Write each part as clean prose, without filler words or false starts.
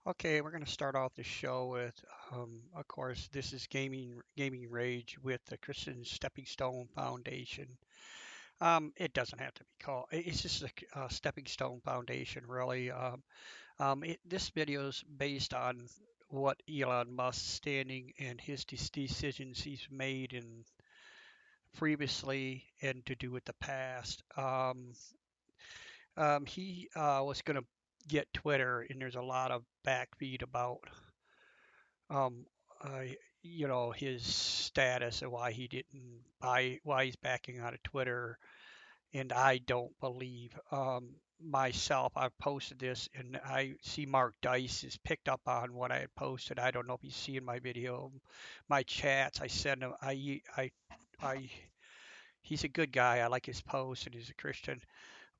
Okay, we're going to start off the show with, of course, this is Gaming Rage with the Christian Steppingstone Foundation. It doesn't have to be called. It's just a Stepping Stone Foundation, really. This video is based on what Elon Musk's standing and his decisions he's made in previously and to do with the past. He was going to get Twitter, and there's a lot of backfeed about um, uh, his status and why he didn't buy, why he's backing out of Twitter. And I don't believe myself. I've posted this, and I see Mark Dice has picked up on what I had posted. I don't know if he's seeing my video, my chats. I send him. I. He's a good guy. I like his posts, and he's a Christian.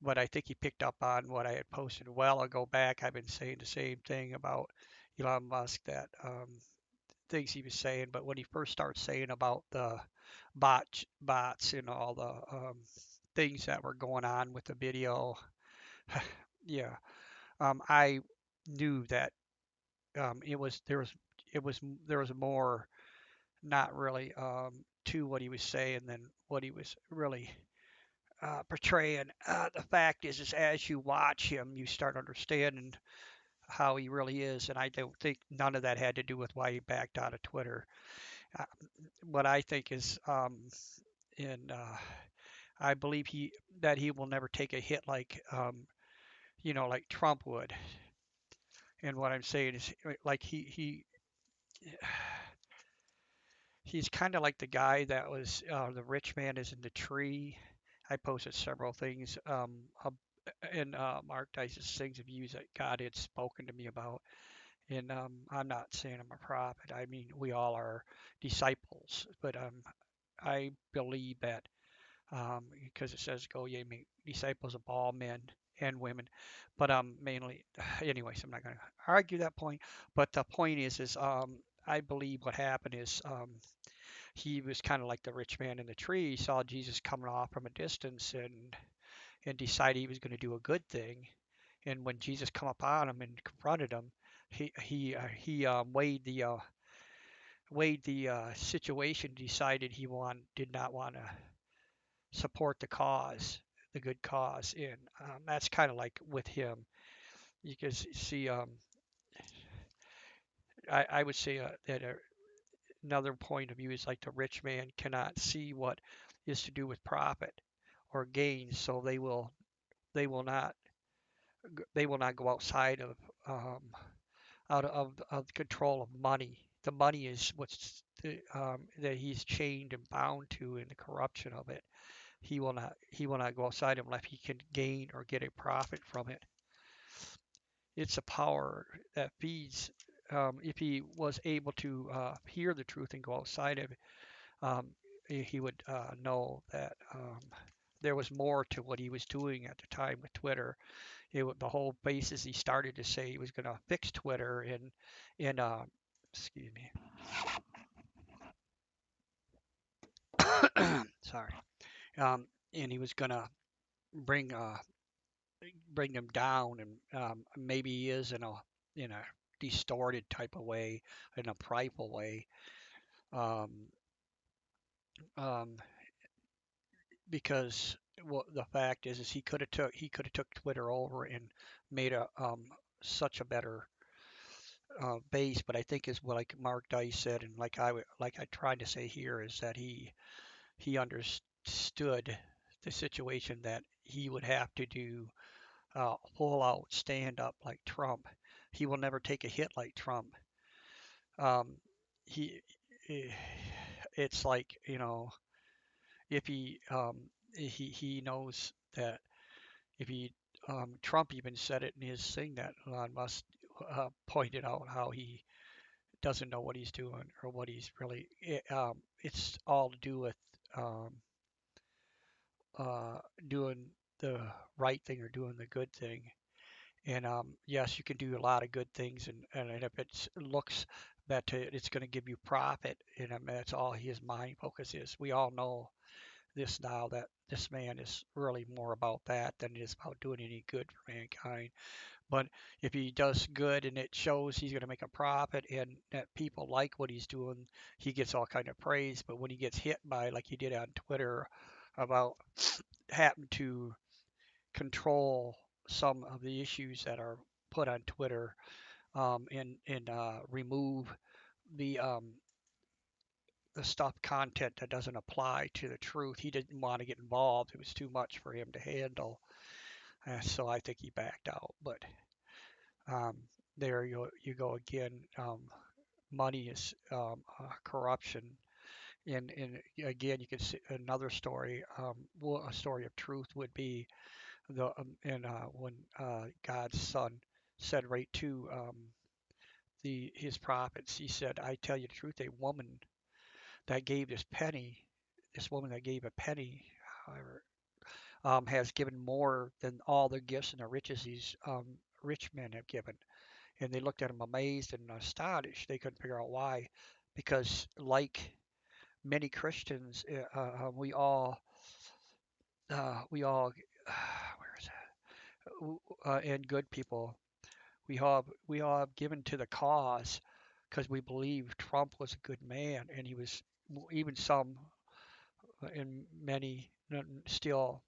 But I think he picked up on what I had posted a while ago back. I've been saying the same thing about Elon Musk that things he was saying, but when he first starts saying about the bots and all the things that were going on with the video, yeah, I knew that it was there was more not really to what he was saying than what he was really portraying. The fact is as you watch him, you start understanding how he really is, and I don't think none of that had to do with why he backed out of Twitter. Uh, what I think is, and I believe he will never take a hit like like Trump would. And what I'm saying is, like he's kind of like the guy that was the rich man is in the tree. I posted several things in Mark Dice's things of views that God had spoken to me about. And I'm not saying I'm a prophet. I mean, we all are disciples, but I believe that because it says, "Go ye make disciples of all men and women," but mainly, anyways, I'm not going to argue that point. But the point is I believe what happened is he was kind of like the rich man in the tree. He saw Jesus coming off from a distance and decided he was going to do a good thing. And when Jesus come upon him and confronted him, he weighed the situation, decided did not want to support the cause, the good cause, and that's kind of like with him. You can see, I would say that another point of view is like the rich man cannot see what is to do with profit or gain, so they will not they will not go outside of um, of the control of money. The money is that he's chained and bound to, in the corruption of it. He will not go outside unless he can gain or get a profit from it. It's a power that feeds. If he was able to hear the truth and go outside of it, um, he would know that there was more to what he was doing at the time with Twitter. The whole basis he started to say he was going to fix Twitter in excuse me, sorry, and he was going to bring bring them down, and maybe he is in a distorted type of way, in a prideful way, um, um, because the fact is he could have took Twitter over and made a such a better base. But I think is what like Mark Dice said, and like I tried to say here is that he understood the situation that he would have to do full out stand up like Trump. He will never take a hit like Trump. Um, he, eh, it's like if he knows that if he Trump even said it in his thing that Elon Musk pointed out how he doesn't know what he's doing or what he's really. It's all to do with um, doing the right thing or doing the good thing. And yes, you can do a lot of good things, and if it looks that it's going to give you profit, and I mean, that's all his mind focus is. We all know this now that this man is really more about that than it is about doing any good for mankind. But if he does good and it shows he's going to make a profit and that people like what he's doing, he gets all kind of praise. But when he gets hit by, like he did on Twitter, about having to control some of the issues that are put on Twitter, and remove the the stuff content that doesn't apply to the truth. He didn't want to get involved. It was too much for him to handle. So I think he backed out. But um, there you go again. Money is corruption. And again, you can see another story. A story of truth would be the and when God's Son said right to the his prophets, he said, "I tell you the truth, a woman that gave this woman that gave a penny, however, has given more than all the gifts and the riches these rich men have given." And they looked at him amazed and astonished. They couldn't figure out why, because like many Christians, we all, where is that? And good people, we all have given to the cause because we believe Trump was a good man, and he was even some and many still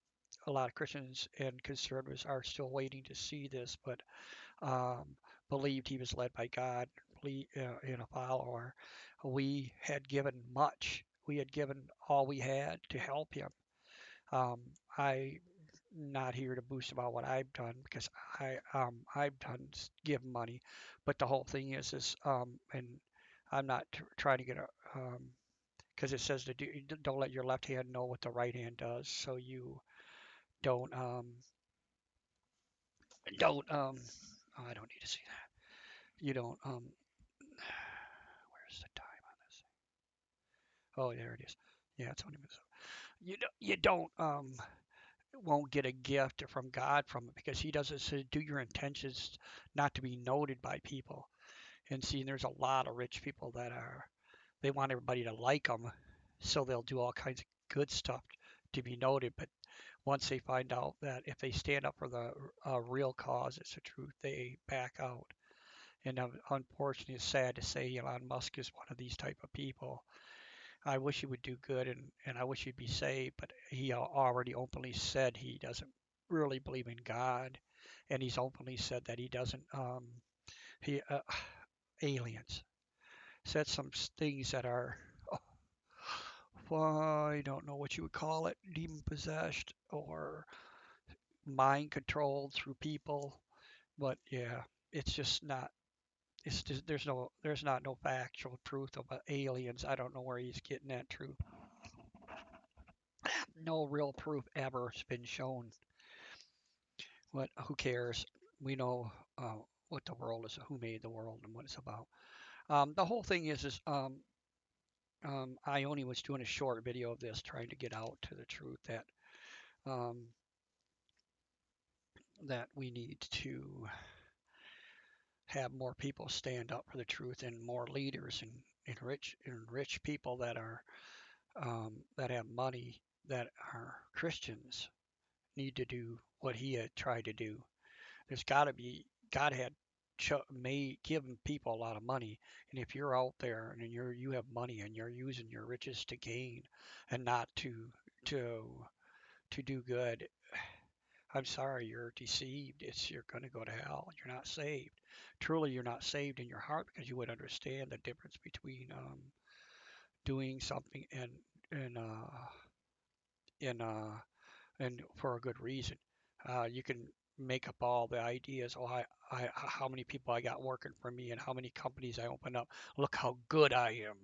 a lot of Christians and conservatives are still waiting to see this, but um, believed he was led by God, in a follower. We had given much. We had given all we had to help him. Um, I'm not here to boast about what I've done because I've done give money, but the whole thing is, and I'm not trying to get a because it says to don't let your left hand know what the right hand does, so you don't don't oh, I don't need to see that. You don't where's the time on this? Oh, there it is. Yeah, it's 20 minutes. You don't won't get a gift from God from it because He doesn't say do your intentions not to be noted by people. And see, there's a lot of rich people that are they want everybody to like them, so they'll do all kinds of good stuff to be noted. But once they find out that if they stand up for the real cause, it's the truth, they back out. And unfortunately, it's sad to say Elon Musk is one of these type of people. I wish he would do good and I wish he'd be saved, but he already openly said he doesn't really believe in God, and he's openly said that he doesn't he aliens said some things that are well, I don't know what you would call it, demon possessed or mind controlled through people. But yeah, it's just not. It's just there's not no factual truth about aliens. I don't know where he's getting that truth. No real proof ever has been shown. But who cares? We know what the world is, who made the world, and what it's about. The whole thing is, I only was doing a short video of this, trying to get out to the truth that um, that we need to have more people stand up for the truth and more leaders and rich people that have money that are Christians need to do what he had tried to do. There's got to be God had made given people a lot of money, and if you're out there and you have money and you're using your riches to gain and not to to do good, I'm sorry, you're deceived. You're going to go to hell. You're not saved. Truly, you're not saved in your heart because you would understand the difference between doing something and and for a good reason. You can make up all the ideas. Oh, how many people I got working for me and how many companies I open up. Look how good I am.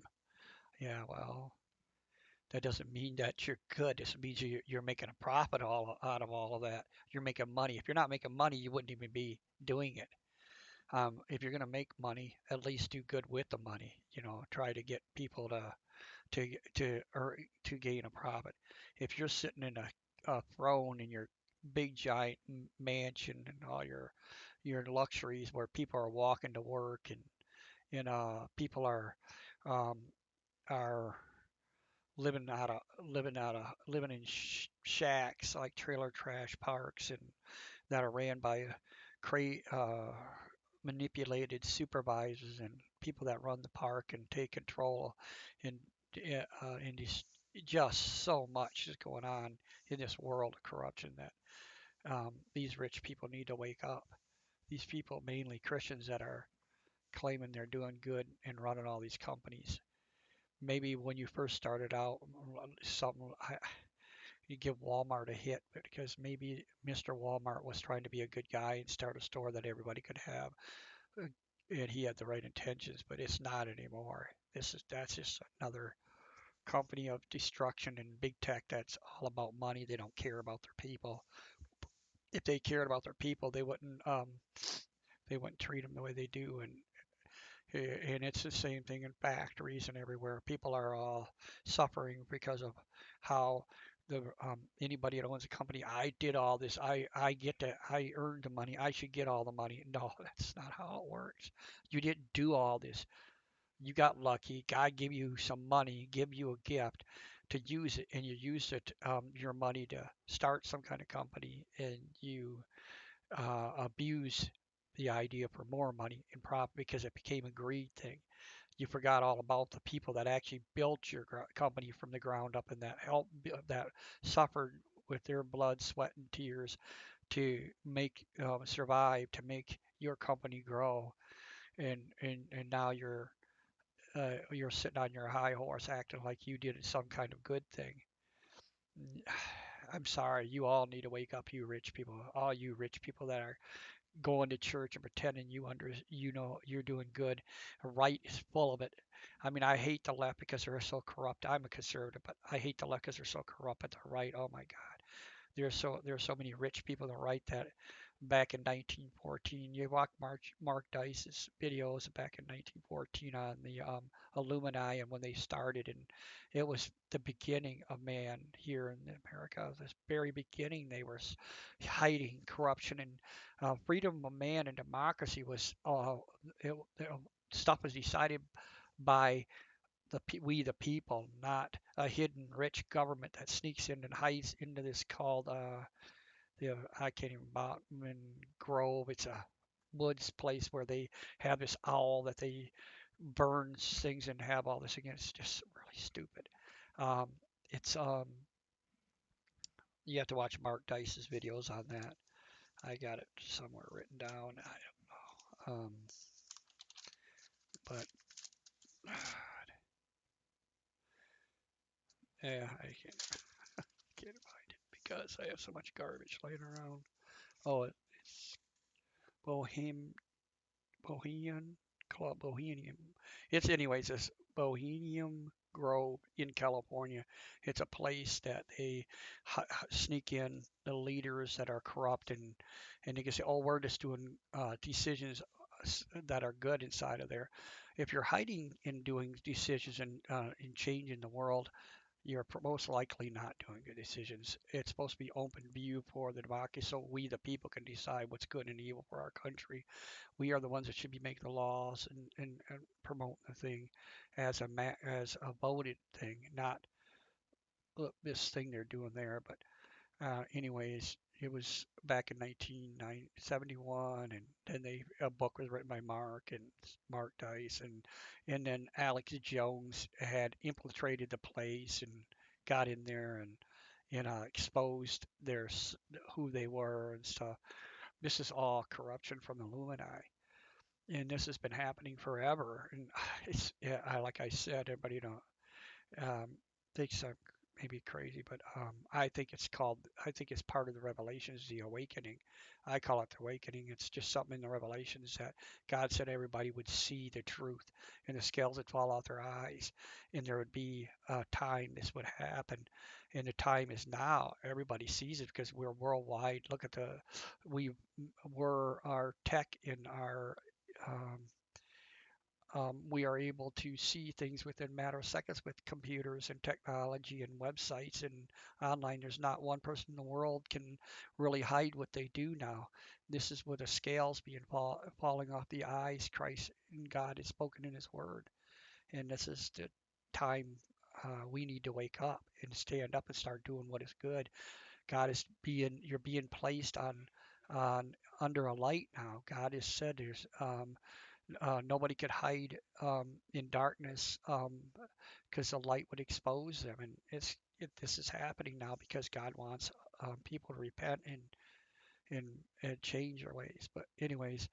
Yeah, well, that doesn't mean that you're good. This means you're making a profit all out of all of that. You're making money. If you're not making money, you wouldn't even be doing it. If you're going to make money, at least do good with the money. Try to get people to gain a profit. If you're sitting in a throne in your big giant mansion and all your luxuries where people are walking to work and people um, are living in shacks like trailer trash parks and that are ran by create manipulated supervisors and people that run the park and take control, and and just so much is going on in this world of corruption that these rich people need to wake up. These people, mainly Christians, that are claiming they're doing good and running all these companies. Maybe when you first started out, something you give Walmart a hit because maybe Mr. Walmart was trying to be a good guy and start a store that everybody could have, uh, and he had the right intentions, but it's not anymore. That's just another company of destruction and big tech that's all about money. They don't care about their people. If they cared about their people, they wouldn't treat them the way they do. And it's the same thing in factories and everywhere. People are all suffering because of how the anybody that owns a company. I did all this. I earned the money. I should get all the money. No, that's not how it works. You didn't do all this. You got lucky. God gave you some money, give you a gift to use it, and you used it your money to start some kind of company, and you abuse the idea for more money and profit because it became a greed thing. You forgot all about the people that actually built your company from the ground up and that helped that suffered with their blood, sweat, and tears to make survive, to make your company grow. And now you're sitting on your high horse acting like you did some kind of good thing. I'm sorry, you all need to wake up, you rich people, all you rich people that are going to church and pretending you know you're doing good. Right is full of it. I mean, I hate the left because they're so corrupt. I'm a conservative, but I hate the left because they're so corrupt. But the right, oh my God, there's so many rich people that write that back in 1914. You watch Mark Dice's videos back in 1914 on the Illuminati and when they started, and it was the beginning of man here in America. This very beginning, they were hiding corruption and freedom of man and democracy was stuff was decided by we the people, not a hidden rich government that sneaks in and hides into this called I can't even Botman Grove. It's a woods place where they have this owl that they burn things and have all this again. It's just really stupid. Um, it's You have to watch Mark Dice's videos on that. I got it somewhere written down. I don't know. But yeah, I can't find it because I have so much garbage laying around. Oh, it's Bohem Bohemian Club, Bohemian. It's anyways this Bohemian Grove in California. It's a place that they sneak in the leaders that are corrupt and they can say, oh, we're just doing decisions that are good inside of there. If you're hiding in doing decisions and changing the world, you're most likely not doing good decisions. It's supposed to be open view for the democracy so we, the people, can decide what's good and evil for our country. We are the ones that should be making the laws and promoting the thing as as a voted thing, not this thing they're doing there. But anyways, it was back in 1971, and then a book was written by Mark Dice, and then Alex Jones had infiltrated the place and got in there and exposed who they were and stuff. This is all corruption from the Illuminati, and this has been happening forever. And it's yeah, like I said, everybody um, thinks I'm maybe crazy, but I think it's part of the Revelations, the awakening. I call it the awakening. It's just something in the Revelations that God said everybody would see the truth and the scales would fall off their eyes, and there would be a time this would happen. And the time is now. Everybody sees it because we're worldwide. Look at we were our tech in our um, we are able to see things within a matter of seconds with computers and technology and websites and online. There's not one person in the world can really hide what they do now. This is where the scales falling off the eyes. Christ and God has spoken in His Word, and this is the time we need to wake up and stand up and start doing what is good. God is being You're being placed on. under a light now. God has said there's nobody could hide in darkness because the light would expose them, and this is happening now because God wants people to repent and and change their ways. But anyways,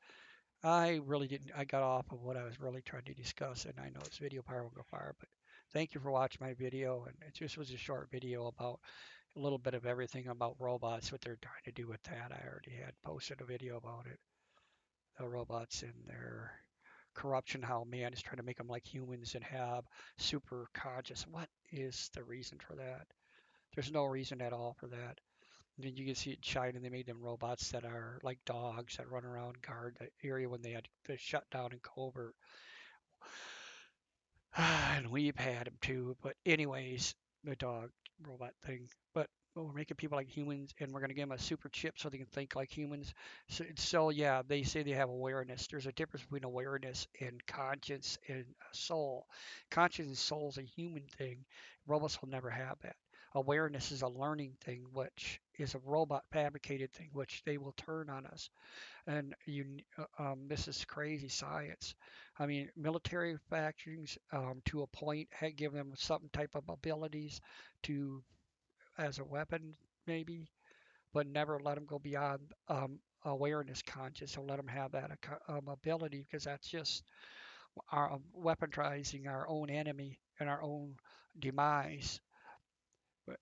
I really didn't. I got off of what I was really trying to discuss, and I know this video probably will go far, but thank you for watching my video. And it just was a short video about a little bit of everything about robots, what they're trying to do with that. I already had posted a video about it, the robots and their corruption, how man is trying to make them like humans and have super conscious. What is the reason for that? There's no reason at all for that. And then you can see it in China, they made them robots that are like dogs that run around, guard the area when they had the shutdown in COVID. And we've had them too. But anyways, the dog robot thing. But we're making people like humans, and we're going to give them a super chip so they can think like humans. So yeah, they say they have awareness. There's a difference between awareness and conscience and soul. Conscience and soul is a human thing. Robots will never have that. Awareness is a learning thing, which is a robot fabricated thing, which they will turn on us. And this is crazy science. I mean, military factions to a point had given them some type of abilities to as a weapon, maybe, but never let them go beyond awareness conscious. So let them have that ability because that's just our weaponizing our own enemy and our own demise. But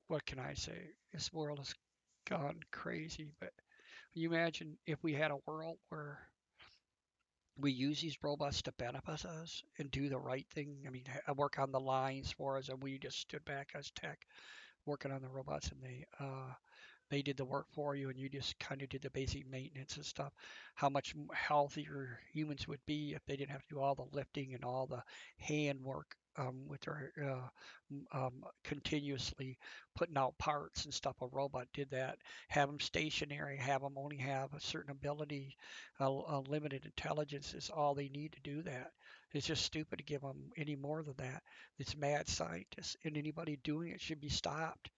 what can I say? This world has gone crazy. But can you imagine if we had a world where we use these robots to benefit us and do the right thing. I mean, I work on the lines for us, and we just stood back as tech working on the robots, and they did the work for you, and you just kind of did the basic maintenance and stuff. How much healthier humans would be if they didn't have to do all the lifting and all the hand work with their continuously putting out parts and stuff. A robot did that. Have them stationary, have them only have a certain ability, a limited intelligence is all they need to do that. It's just stupid to give them any more than that. It's mad scientists, and anybody doing it should be stopped.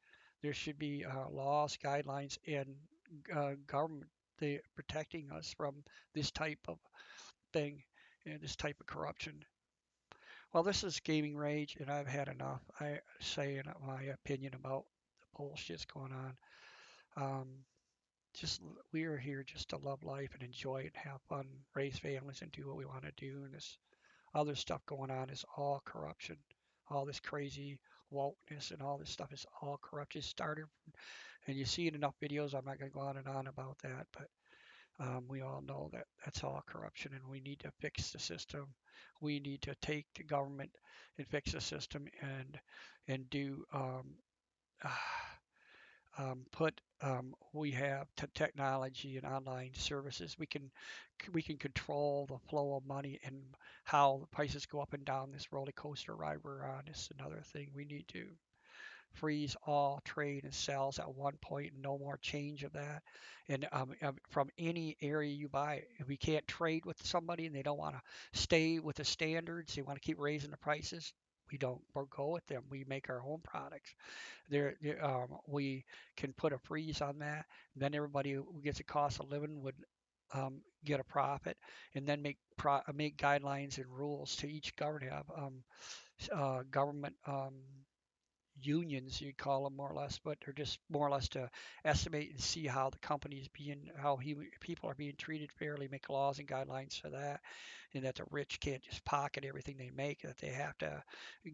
There should be laws, guidelines, and government protecting us from this type of thing and this type of corruption. Well, this is Gaming Rage, and I've had enough. I say my opinion about the bullshit's going on. Um, just we are here just to love life and enjoy it, and have fun, raise families, and do what we want to do. And this other stuff going on is all corruption. All this crazy wokeness and all this stuff is all corruption. It started, and you see it in enough videos. I'm not going to go on and on about that, but we all know that that's all corruption, and we need to fix the system. We need to take the government and fix the system and do put we have technology and online services. We can control the flow of money and how the prices go up and down this roller coaster ride we're on. Is another thing we need to freeze all trade and sales at one point, no more change of that. And from any area you buy, if we can't trade with somebody and they don't want to stay with the standards, they want to keep raising the prices. We don't go with them. We make our own products. We can put a freeze on that. Then everybody who gets a cost of living would get a profit, and then make guidelines and rules to each government have government unions, you call them more or less, but they're just more or less to estimate and see how the companies being, how people are being treated fairly, make laws and guidelines for that, and that the rich can't just pocket everything they make, that they have to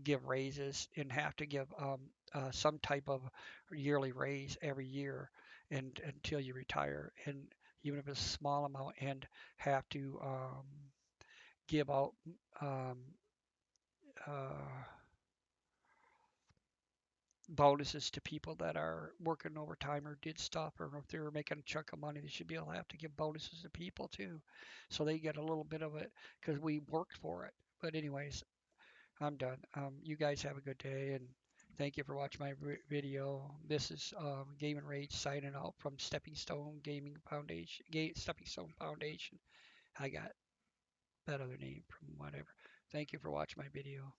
give raises and have to give some type of yearly raise every year and until you retire, and even if it's a small amount, and have to give out um, uh, bonuses to people that are working overtime or did stuff, or if they're making a chunk of money, they should be able to have to give bonuses to people too, so they get a little bit of it because we worked for it. But anyways, I'm done. You guys have a good day, and thank you for watching my video. This is GamenRage signing out from Steppingstone Gaming Foundation, Steppingstone Foundation. I got that other name from whatever. Thank you for watching my video.